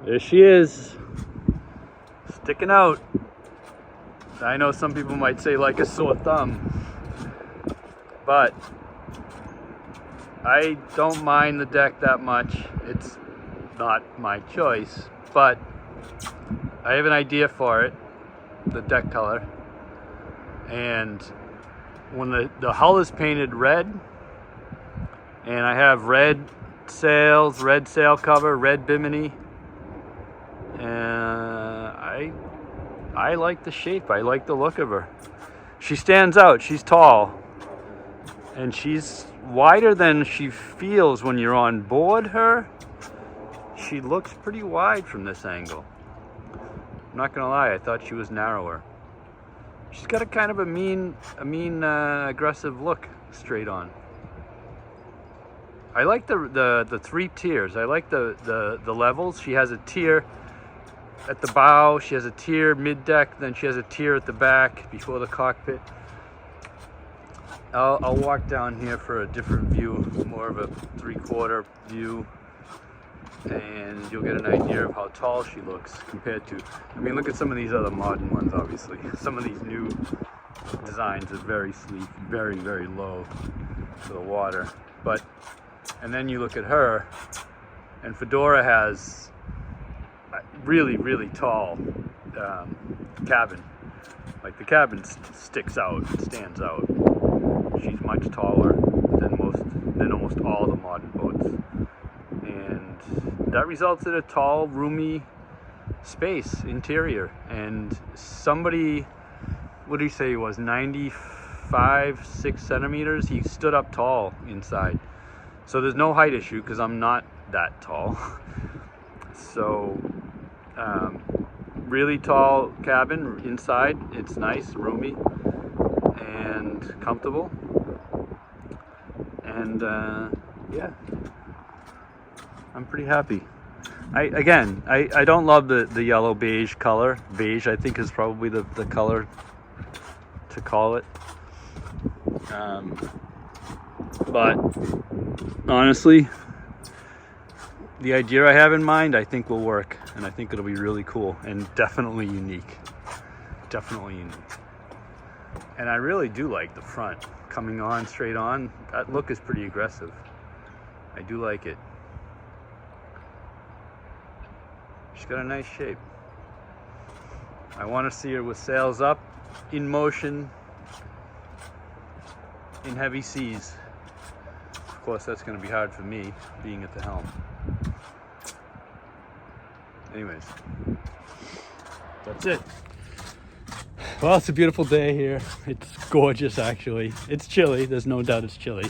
There she is, sticking out. I know some people might say like a sore thumb, but I don't mind the deck that much. It's not my choice, but I have an idea for it, the deck color. And when the hull is painted red, and I have red sails, red sail cover, red bimini, I like the shape. I like the look of her. She stands out. She's tall, and she's wider than she feels when you're on board her. She looks pretty wide from this angle. I'm not gonna lie, I thought she was narrower. She's got a kind of a mean, aggressive look straight on. I like the three tiers. I like the levels. She has a tier at the bow, she has a tier mid-deck, then she has a tier at the back before the cockpit. I'll walk down here for a different view, more of a 3/4 view, and you'll get an idea of how tall she looks compared to, I mean, look at some of these other modern ones, obviously. Some of these new designs are very sleek, very, very low to the water. But, and then you look at her, and Fedora has really, really tall cabin. Like the cabin sticks out, stands out. She's much taller than almost all the modern boats, and that results in a tall, roomy space interior. And somebody, what did he say he was, 95, 6 centimeters? He stood up tall inside. So there's no height issue because I'm not that tall. So really tall cabin inside. It's nice, roomy, and comfortable. And yeah, I'm pretty happy. I don't love the yellow beige color. Beige, I think, is probably the color to call it. But honestly, the idea I have in mind, I think will work, and I think it'll be really cool and definitely unique. Definitely unique. And I really do like the front coming on straight on. That look is pretty aggressive. I do like it. She's got a nice shape. I want to see her with sails up, in motion, in heavy seas. Of course, that's going to be hard for me, being at the helm. Anyways, that's it. Well, it's a beautiful day here. It's gorgeous, actually. It's chilly. There's no doubt it's chilly.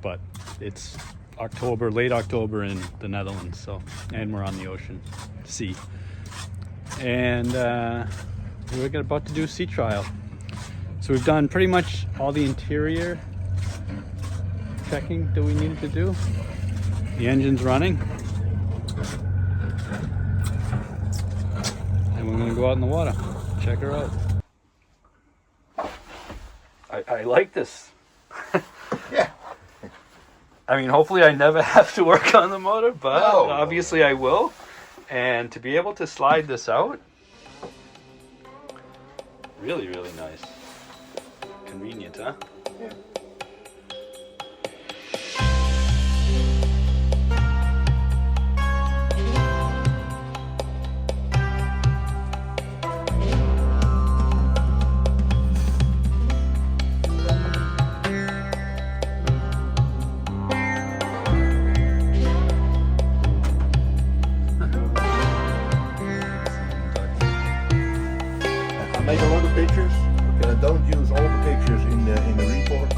But it's October, late October in the Netherlands, so, and we're on the ocean, sea. And we're about to do a sea trial. So we've done pretty much all the interior checking that we needed to do. The engine's running. And we're gonna go out in the water, check her out. I like this. Yeah. I mean, hopefully I never have to work on the motor, but No. obviously I will. And to be able to slide this out, really, really nice. Convenient, huh? Yeah. I make a lot of pictures, but I don't use all the pictures in the report.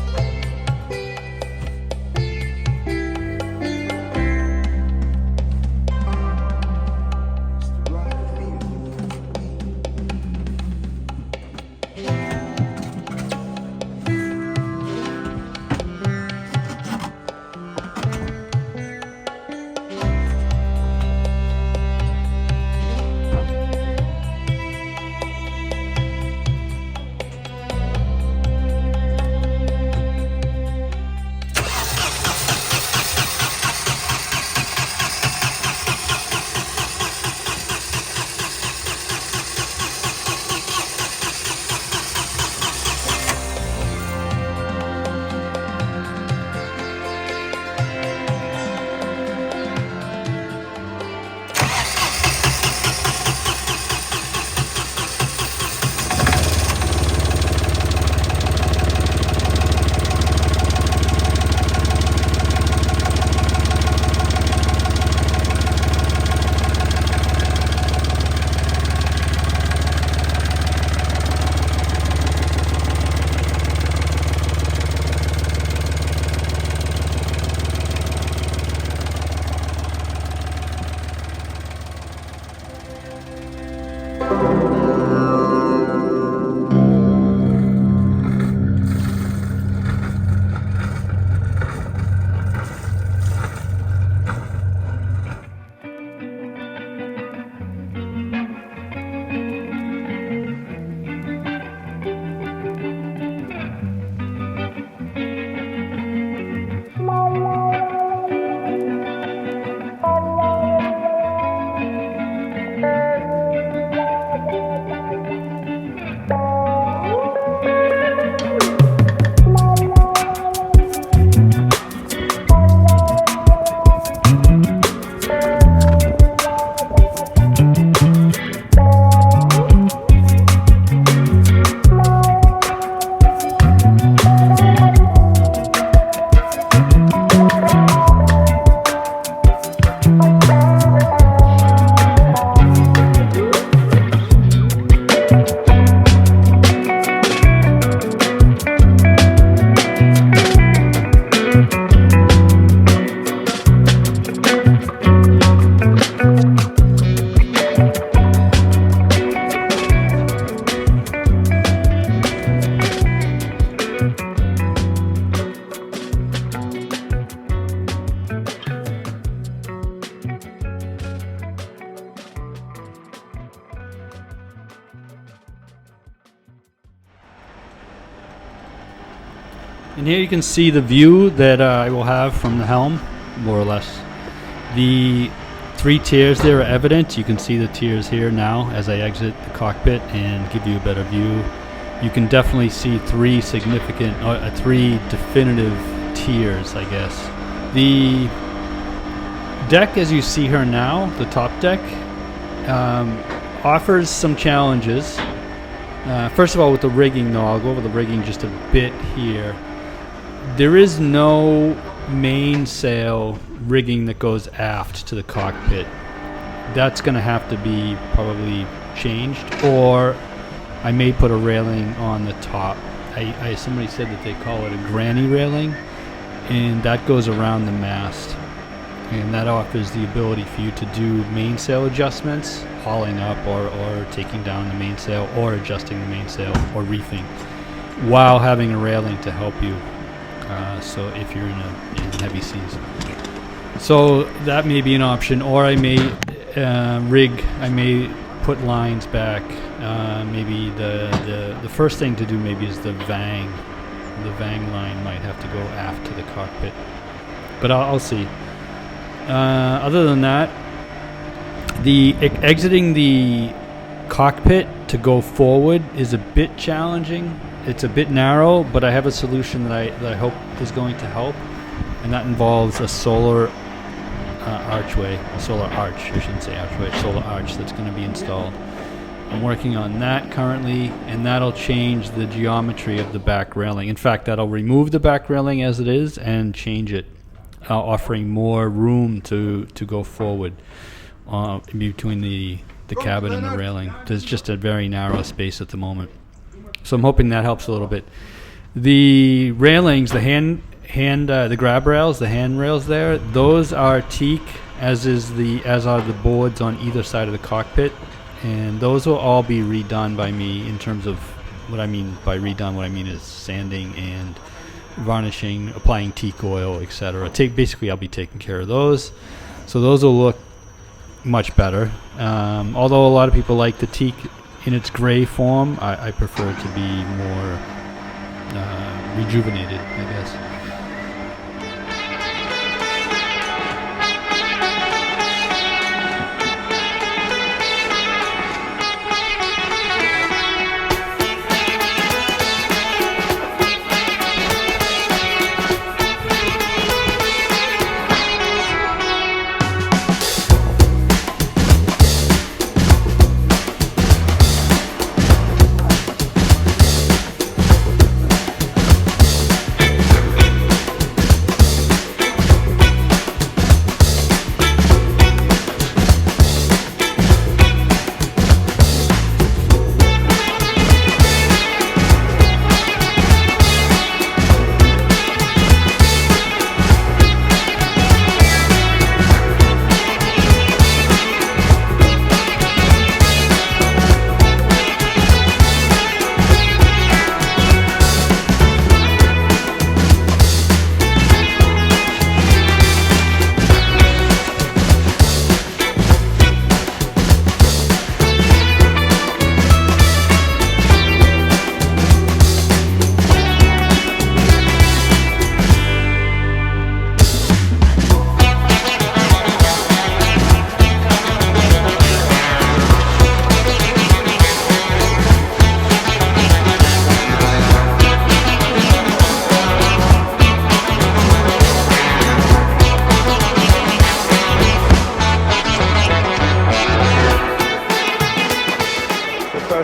And here you can see the view that I will have from the helm, more or less. The 3 tiers there are evident. You can see the tiers here now as I exit the cockpit and give you a better view. You can definitely see 3 significant, 3 definitive tiers, I guess. The deck as you see her now, the top deck, offers some challenges. First of all, with the rigging though, I'll go over the rigging just a bit here. There is no mainsail rigging that goes aft to the cockpit. That's going to have to be probably changed, or I may put a railing on the top. Somebody said that they call it a granny railing, and that goes around the mast, and that offers the ability for you to do mainsail adjustments, hauling up or taking down the mainsail, or adjusting the mainsail or reefing, while having a railing to help you. So if you're in heavy seas, so that may be an option. Or I may I may put lines back. Maybe the first thing to do maybe is the Vang. The Vang line might have to go aft to the cockpit, but I'll see. Other than that, the exiting the cockpit to go forward is a bit challenging. It's a bit narrow, but I have a solution that I hope is going to help, and that involves a solar archway, a solar arch, I shouldn't say archway, solar arch that's going to be installed. I'm working on that currently, and that'll change the geometry of the back railing. In fact, that'll remove the back railing as it is and change it, offering more room to go forward in between the cabin and the railing. There's just a very narrow space at the moment. So I'm hoping that helps a little bit. The railings, the grab rails, the handrails there, those are teak, as are the boards on either side of the cockpit, and those will all be redone by me. In terms of what I mean by redone, what I mean is sanding and varnishing, applying teak oil, etc. Basically, I'll be taking care of those, so those will look much better. Although a lot of people like the teak in its gray form, I prefer it to be more rejuvenated, I guess.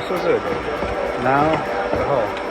far so good. Now, the hull.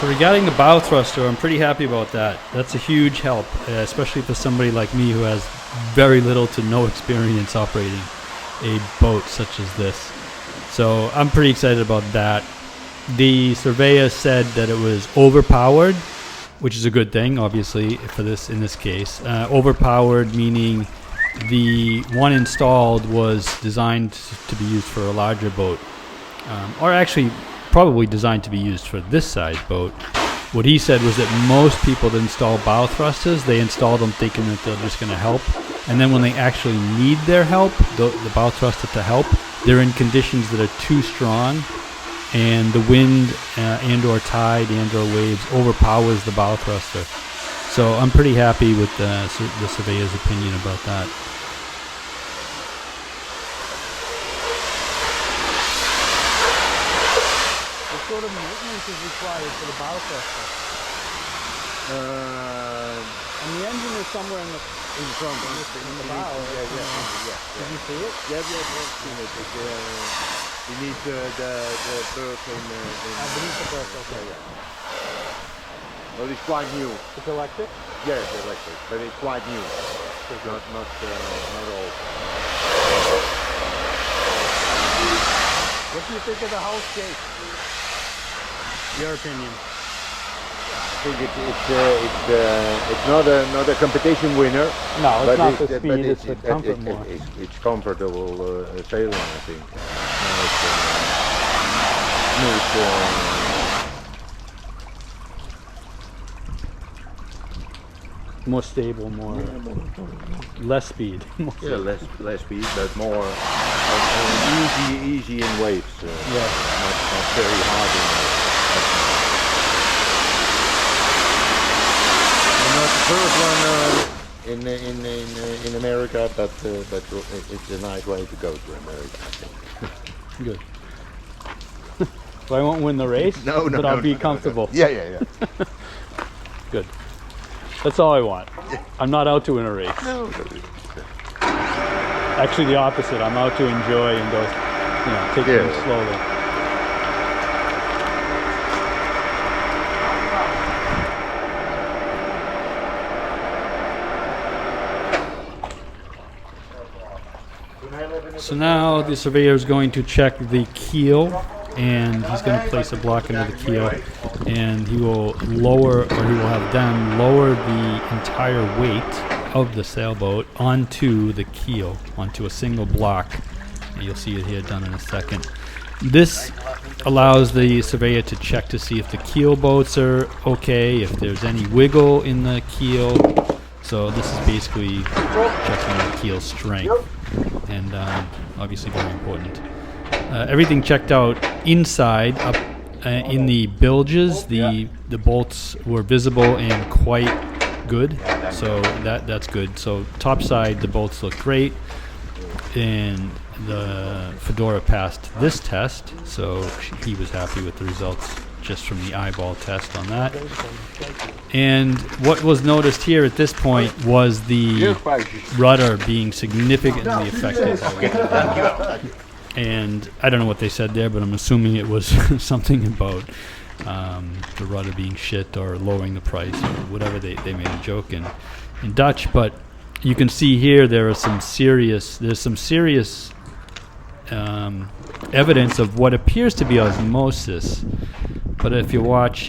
Regarding the bow thruster, I'm pretty happy about that. That's a huge help, especially for somebody like me who has very little to no experience operating a boat such as this. So I'm pretty excited about that. The surveyor said that it was overpowered, which is a good thing, obviously, for this in this case. Overpowered meaning the one installed was designed to be used for a larger boat, or actually probably designed to be used for this size boat. What he said was that most people that install bow thrusters, they install them thinking that they're just going to help, and then when they actually need their help, the bow thruster to help, they're in conditions that are too strong, and the wind and or tide and or waves overpowers the bow thruster. So I'm pretty happy with the surveyor's opinion about that. What sort of maintenance is required for the bow thruster? And the engine is somewhere in the bow. Yeah. Did you see it? Yeah. You need the berth beneath the berth. Okay. Yeah. Well, it's quite new. It's electric? Yes, electric, but it's quite new. It's not old. What do you think of the house shape? Your opinion? I think it's not a competition winner. No, it's not the speed, it's the comfort more. It's comfortable sailing, I think. More stable, less speed. Yeah, less speed, but more easy in waves. Not very hard in not the first one in America, but it's a nice way to go to America, I think. Good. So I won't win the race, but I'll be comfortable. Yeah. Good. That's all I want. I'm not out to win a race. No. Actually, the opposite. I'm out to enjoy and go, take things slowly. So now the surveyor is going to check the keel, and he's going to place a block into the keel, and he will have them lower the entire weight of the sailboat onto the keel, onto a single block. And you'll see it here done in a second. This allows the surveyor to check to see if the keel boats are okay, if there's any wiggle in the keel. So this is basically checking the keel strength, and obviously very important. Everything checked out inside, up in the bilges. The bolts were visible and quite good. So that's good. So top side, the bolts look great, and the Fedora passed this test, so he was happy with the results just from the eyeball test on that. And what was noticed here at this point was the rudder being significantly affected. And I don't know what they said there, but I'm assuming it was something about the rudder being shit or lowering the price or whatever. They made a joke in Dutch, but you can see here there's some serious evidence of what appears to be osmosis. But if you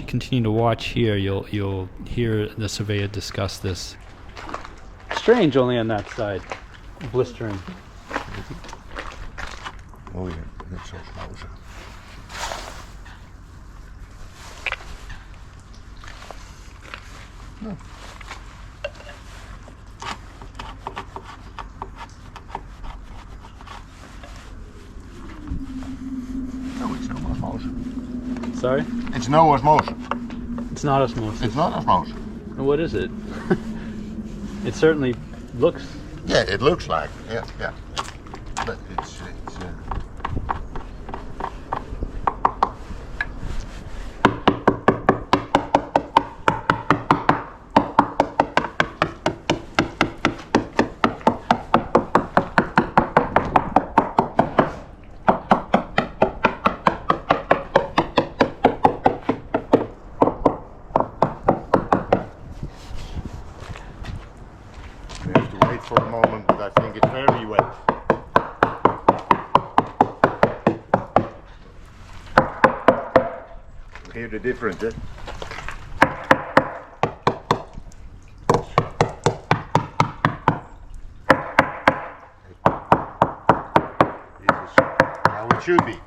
continue to watch here, you'll hear the surveyor discuss this. Strange, only on that side, blistering. Oh yeah, that's osmosis. No. No, it's no osmosis. Sorry? It's no osmosis. It's not osmosis. It's not osmosis. And what is it? It certainly looks. Yeah, it looks like. Yeah. But it's we have to wait for a moment, but I think it's very wet. Hear the difference, eh? This is how it should be.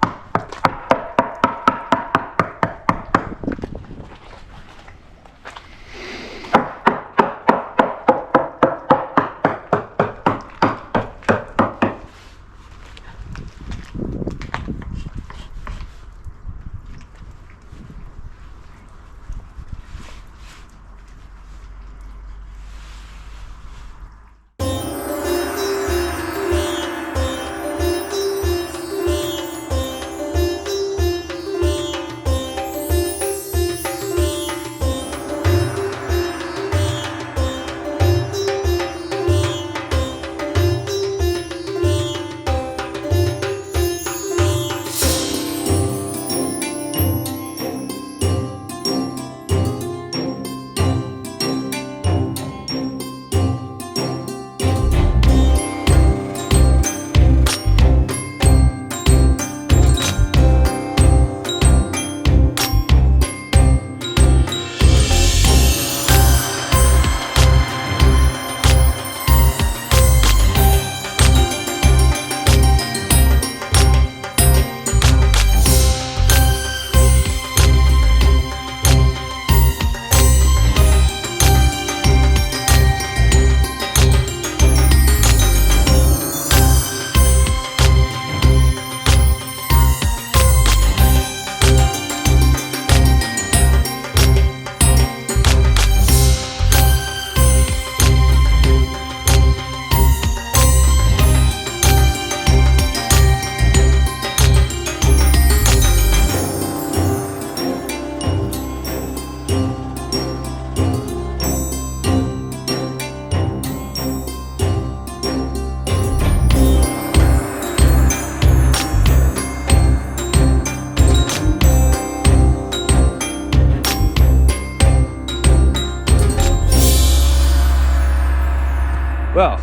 Well,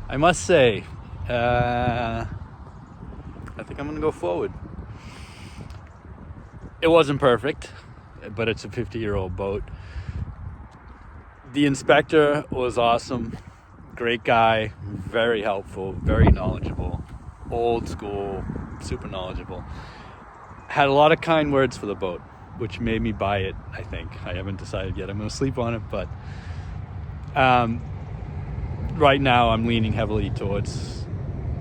I must say, I think I'm going to go forward. It wasn't perfect, but it's a 50-year-old boat. The inspector was awesome, great guy, very helpful, very knowledgeable, old school, super knowledgeable. Had a lot of kind words for the boat, which made me buy it, I think. I haven't decided yet. I'm going to sleep on it, but right now I'm leaning heavily towards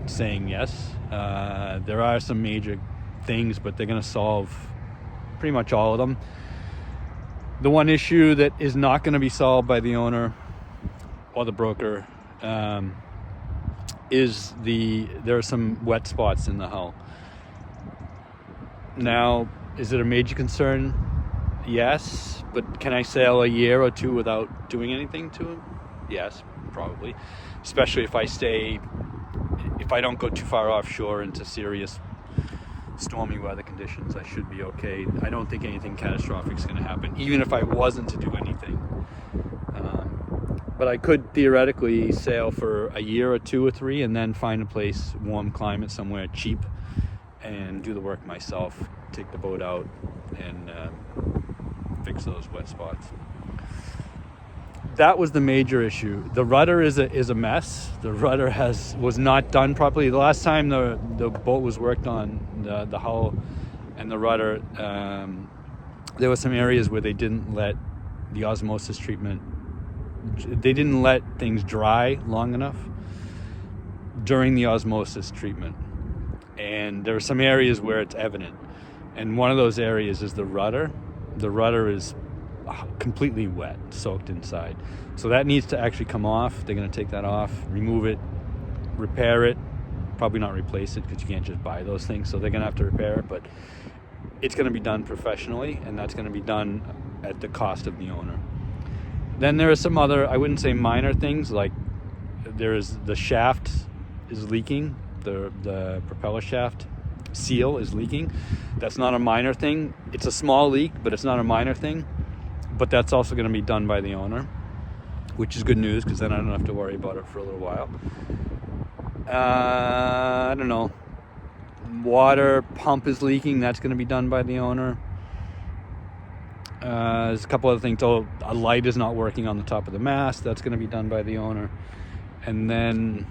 saying yes. There are some major things, but they're going to solve pretty much all of them. The one issue that is not going to be solved by the owner or the broker is there are some wet spots in the hull. Now, is it a major concern? Yes, but can I sail a year or two without doing anything to them? Yes, probably. Especially if I don't go too far offshore into serious stormy weather conditions, I should be okay. I don't think anything catastrophic is going to happen, even if I wasn't to do anything. But I could theoretically sail for a year or two or three and then find a place, warm climate somewhere cheap, and do the work myself, take the boat out and fix those wet spots. That was the major issue. The rudder is a mess. The rudder was not done properly. The last time the boat was worked on, the hull and the rudder, there were some areas where they didn't let the osmosis treatment, they didn't let things dry long enough during the osmosis treatment. And there are some areas where it's evident. And one of those areas is the rudder. The rudder is completely wet, soaked inside. So that needs to actually come off. They're going to take that off, remove it, repair it. Probably not replace it because you can't just buy those things. So they're going to have to repair it. But it's going to be done professionally, and that's going to be done at the cost of the owner. Then there are some other, I wouldn't say minor things, like the shaft is leaking. The propeller shaft seal is leaking. That's not a minor thing. It's a small leak, but it's not a minor thing. But that's also going to be done by the owner, which is good news because then I don't have to worry about it for a little while. I don't know. Water pump is leaking. That's going to be done by the owner. There's a couple other things. Oh, a light is not working on the top of the mast. That's going to be done by the owner. And then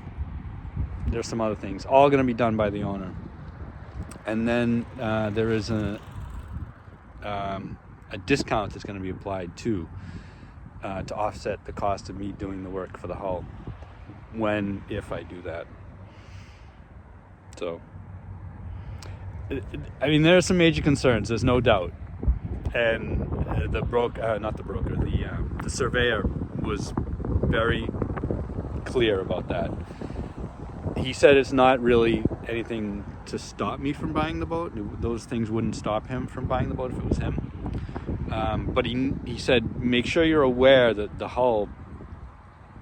there's some other things. All going to be done by the owner. And then there is a discount that's going to be applied too to offset the cost of me doing the work for the hull if I do that. So, I mean, there are some major concerns. There's no doubt. And the surveyor was very clear about that. He said it's not really anything to stop me from buying the boat. Those things wouldn't stop him from buying the boat if it was him. But he said, make sure you're aware that the hull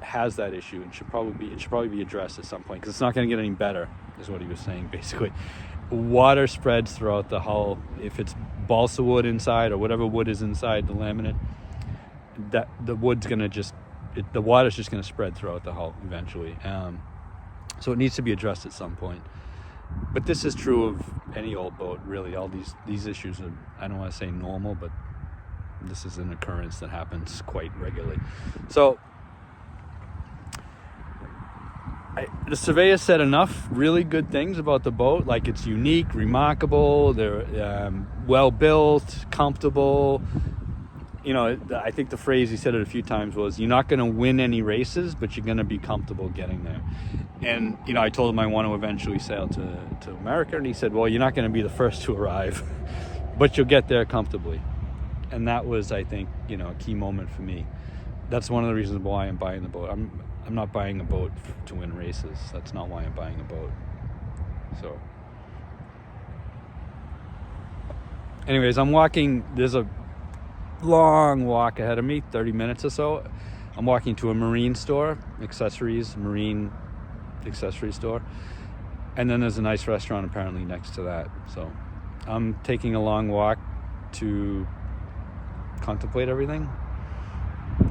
has that issue and should probably be addressed at some point because it's not going to get any better, is what he was saying basically. Water spreads throughout the hull. If it's balsa wood inside or whatever wood is inside the laminate, that the water's just going to spread throughout the hull eventually. So it needs to be addressed at some point. But this is true of any old boat, really. All these issues are, I don't want to say normal, but this is an occurrence that happens quite regularly. So the surveyor said enough really good things about the boat, like it's unique, remarkable, they're well built, comfortable. You know, I think the phrase, he said it a few times, was you're not going to win any races, but you're going to be comfortable getting there. And, you know, I told him I want to eventually sail to America, and he said, well, you're not going to be the first to arrive, but you'll get there comfortably. And that was, I think, you know, a key moment for me. That's one of the reasons why I'm buying the boat. I'm not buying a boat to win races. That's not why I'm buying a boat. So, anyways, I'm walking. There's a long walk ahead of me, 30 minutes or so. I'm walking to a marine store, marine accessory store. And then there's a nice restaurant apparently next to that. So I'm taking a long walk to contemplate everything.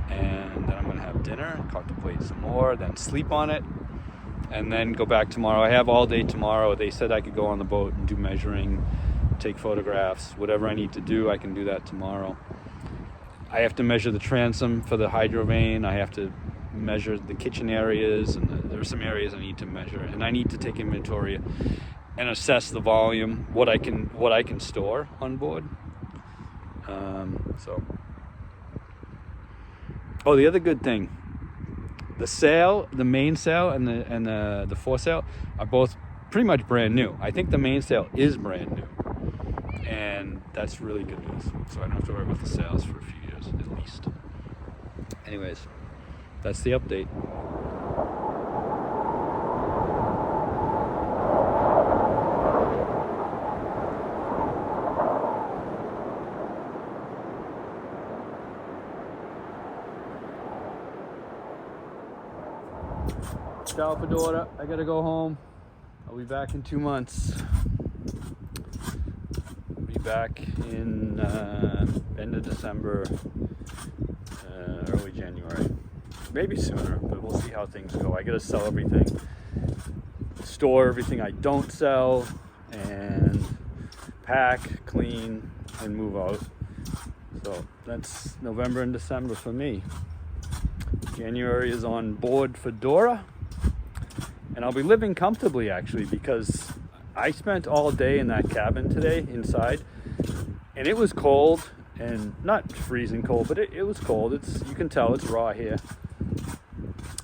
And then I'm going to have dinner, contemplate some more, then sleep on it, and then go back tomorrow. I have all day tomorrow. They said I could go on the boat and do measuring, take photographs, whatever I need to do, I can do that tomorrow. I have to measure the transom for the hydrovane. I have to measure the kitchen areas, and there are some areas I need to measure. And I need to take inventory and assess the volume, what I can store on board. Oh, the other good thing, the sail, the main sail and the foresail are both pretty much brand new. I think the mainsail is brand new, and that's really good news. So I don't have to worry about the sails for a few years. temperatures at least. Anyways, that's the update. Ciao, Fedora. I gotta go home. I'll be back in 2 months. I'll be back in end of December, early January. Maybe sooner, but we'll see how things go. I gotta sell everything, store everything I don't sell, and pack, clean, and move out. So that's November and December for me. January is on board Fedora. And I'll be living comfortably, actually, because I spent all day in that cabin today inside, and it was cold, and not freezing cold, but it was cold. You can tell it's raw here.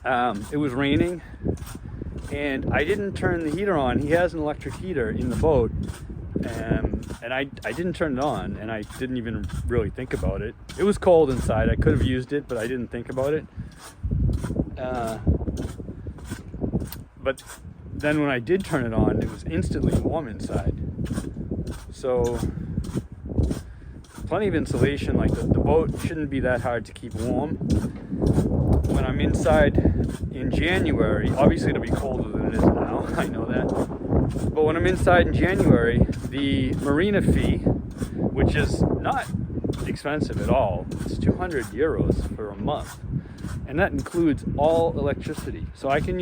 It was raining, and I didn't turn the heater on. He has an electric heater in the boat, and I didn't turn it on, and I didn't even really think about it. It was cold inside. I could have used it, but I didn't think about it. But then when I did turn it on, it was instantly warm inside. So plenty of insulation. Like the boat shouldn't be that hard to keep warm. When I'm inside in January, obviously it'll be colder than it is now, I know that. But when I'm inside in January, the marina fee, which is not expensive at all, it's 200 euros for a month. And that includes all electricity. So I can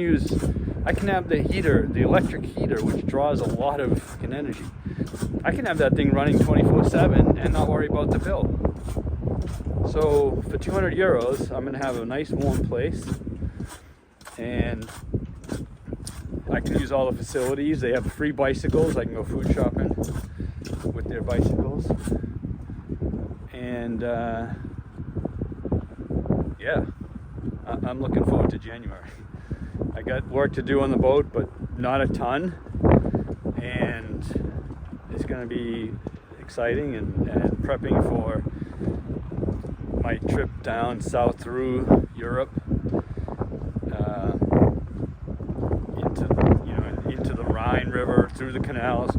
have the heater, the electric heater, which draws a lot of fucking energy. I can have that thing running 24/7 and not worry about the bill. So for 200 euros, I'm gonna have a nice warm place, and I can use all the facilities. They have free bicycles. I can go food shopping with their bicycles. And yeah, I'm looking forward to January. I got work to do on the boat, but not a ton, and it's going to be exciting and prepping for my trip down south through Europe, into the Rhine River, through the canals.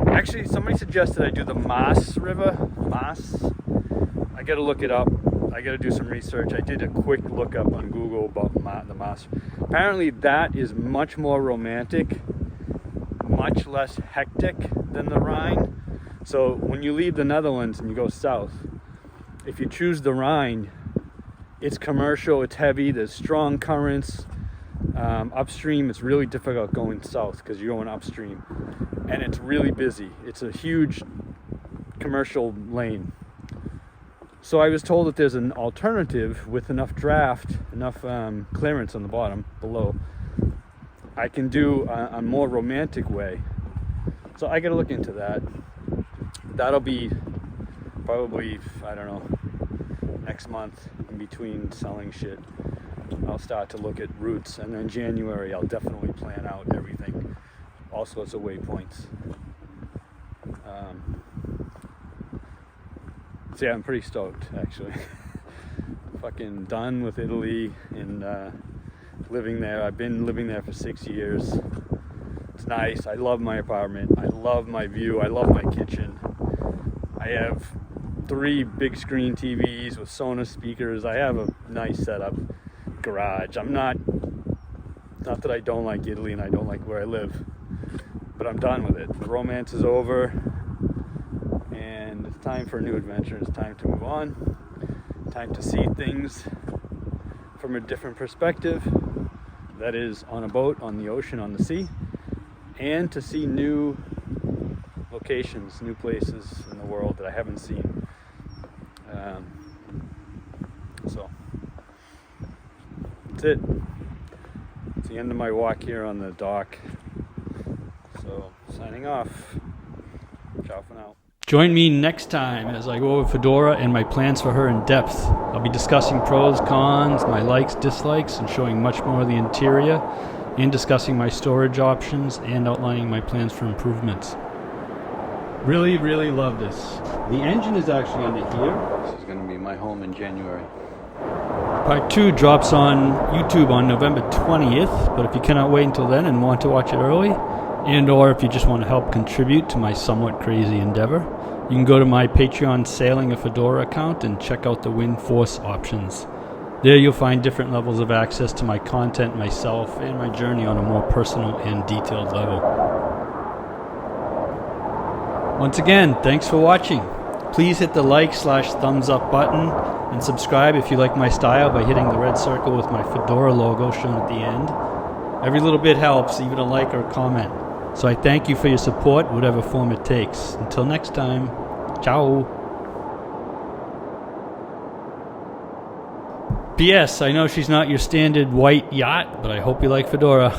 Actually, somebody suggested I do the Maas River. Maas. I got to look it up. I got to do some research. I did a quick look up on Google about the Maas. Apparently that is much more romantic, much less hectic than the Rhine. So when you leave the Netherlands and you go south, if you choose the Rhine, it's commercial, it's heavy, there's strong currents. Upstream, it's really difficult going south because you're going upstream. And it's really busy. It's a huge commercial lane. So I was told that there's an alternative with enough draft, enough clearance on the bottom, below. I can do a more romantic way. So I gotta look into that. That'll be probably, I don't know, next month in between selling shit. I'll start to look at routes, and then January I'll definitely plan out everything. All sorts of waypoints. So yeah, I'm pretty stoked, actually. Fucking done with Italy and living there. I've been living there for 6 years. It's nice. I love my apartment. I love my view. I love my kitchen. I have 3 big screen TVs with Sonos speakers. I have a nice setup. Garage. I'm not that I don't like Italy and I don't like where I live, but I'm done with it. The romance is over. It's time for a new adventure. It's time to move on. Time to see things from a different perspective. That is on a boat, on the ocean, on the sea. And to see new locations, new places in the world that I haven't seen. So, that's it. It's the end of my walk here on the dock. So, signing off. Ciao for now. Join me next time as I go over Fedora and my plans for her in depth. I'll be discussing pros, cons, my likes, dislikes, and showing much more of the interior, and discussing my storage options and outlining my plans for improvements. Really, really love this. The engine is actually under here. This is going to be my my home in January. Part 2 drops on YouTube on November 20th, but if you cannot wait until then and want to watch it early, and or if you just want to help contribute to my somewhat crazy endeavor, you can go to my Patreon Sailing a Fedora account and check out the Wind Force options. There you'll find different levels of access to my content, myself, and my journey on a more personal and detailed level. Once again, thanks for watching. Please hit the like/thumbs up button and subscribe if you like my style by hitting the red circle with my Fedora logo shown at the end. Every little bit helps, even a like or a comment. So I thank you for your support, whatever form it takes. Until next time, ciao. P.S. I know she's not your standard white yacht, but I hope you like Fedora.